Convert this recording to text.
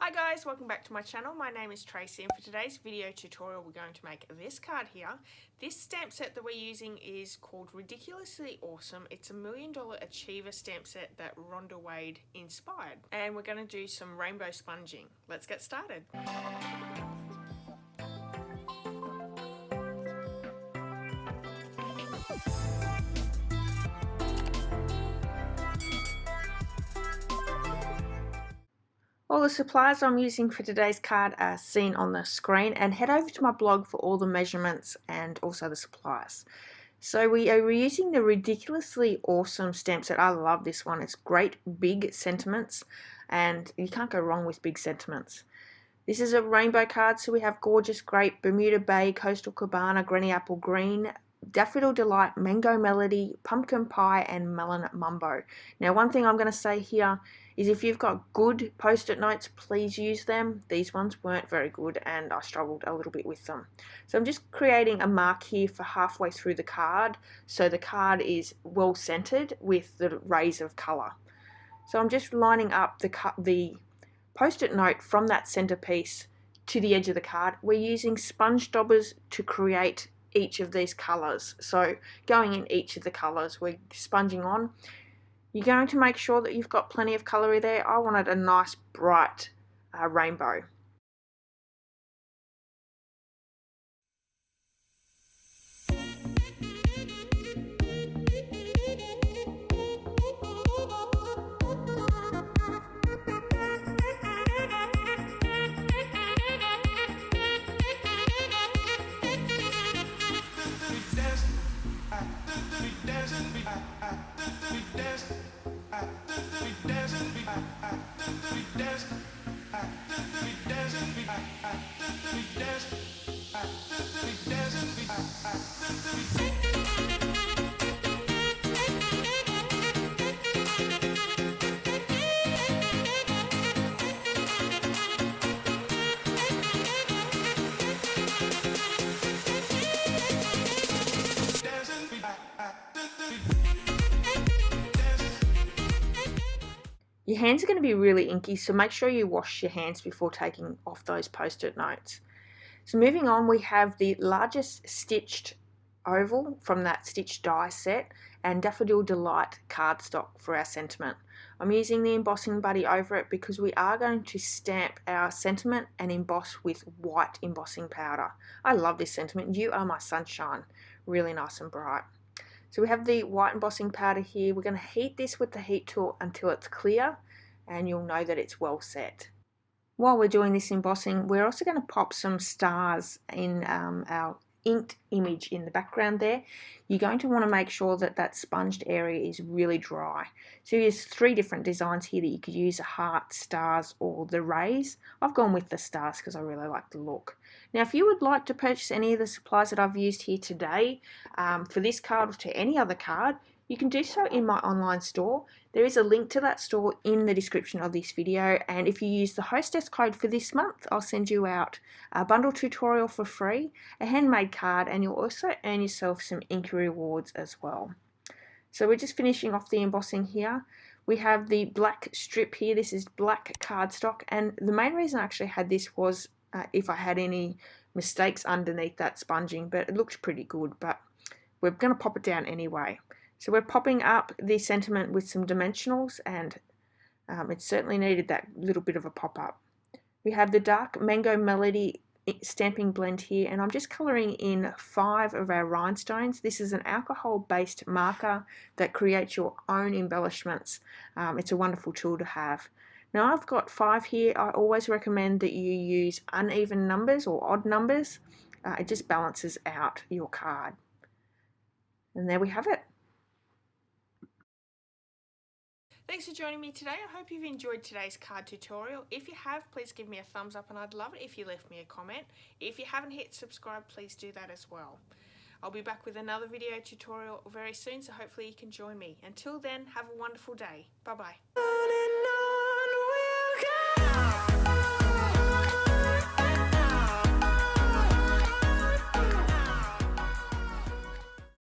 Hi guys, welcome back to my channel. My name is Tracy and for today's video tutorial we're going to make this card here. This stamp set that we're using is called Ridiculously Awesome. It's a $1 Million Achiever stamp set that Rhonda Wade inspired. And we're going to do some rainbow sponging. Let's get started. All the supplies I'm using for today's card are seen on the screen, and head over to my blog for all the measurements and also the supplies. So we are using the Ridiculously Awesome stamp set. I love this one. It's great big sentiments and you can't go wrong with big sentiments. This is a rainbow card, so we have Gorgeous Grape, Bermuda Bay, Coastal Cabana, Granny Apple Green, Daffodil Delight, Mango Melody, Pumpkin Pie and Melon Mumbo. Now one thing I'm going to say here is if you've got good post-it notes, please use them. These ones weren't very good and I struggled a little bit with them. So I'm just creating a mark here for halfway through the card so the card is well centered with the rays of color. So I'm just lining up the post-it note from that centerpiece to the edge of the card. We're using sponge daubers to create each of these colors. So going in each of the colors, we're sponging on. You're going to make sure that you've got plenty of color there. I wanted a nice bright rainbow. Your hands are going to be really inky, so make sure you wash your hands before taking off those post-it notes. So moving on, we have the largest stitched oval from that stitched die set and Daffodil Delight cardstock for our sentiment. I'm using the embossing buddy over it because we are going to stamp our sentiment and emboss with white embossing powder. I love this sentiment. You are my sunshine. Really nice and bright. So we have the white embossing powder here. We're going to heat this with the heat tool until it's clear and you'll know that it's well set. While we're doing this embossing, we're also going to pop some stars in our inked image in the background there. You're going to want to make sure that that sponged area is really dry. So there's 3 different designs here that you could use: a heart, stars or the rays. I've gone with the stars because I really like the look. Now if you would like to purchase any of the supplies that I've used here today for this card or to any other card, you can do so in my online store. There is a link to that store in the description of this video, and if you use the hostess code for this month, I'll send you out a bundle tutorial for free, a handmade card, and you'll also earn yourself some inky rewards as well. So we're just finishing off the embossing here. We have the black strip here. This is black cardstock, and the main reason I actually had this was if I had any mistakes underneath that sponging, but it looked pretty good, but we're going to pop it down anyway. So we're popping up the sentiment with some dimensionals, and it certainly needed that little bit of a pop-up. We have the dark Mango Melody stamping blend here, and I'm just colouring in 5 of our rhinestones. This is an alcohol-based marker that creates your own embellishments. It's a wonderful tool to have. Now I've got 5 here. I always recommend that you use uneven numbers or odd numbers. It just balances out your card. And there we have it. Thanks for joining me today. I hope you've enjoyed today's card tutorial. If you have, please give me a thumbs up and I'd love it if you left me a comment. If you haven't hit subscribe, please do that as well. I'll be back with another video tutorial very soon, so hopefully you can join me. Until then, have a wonderful day. Bye bye.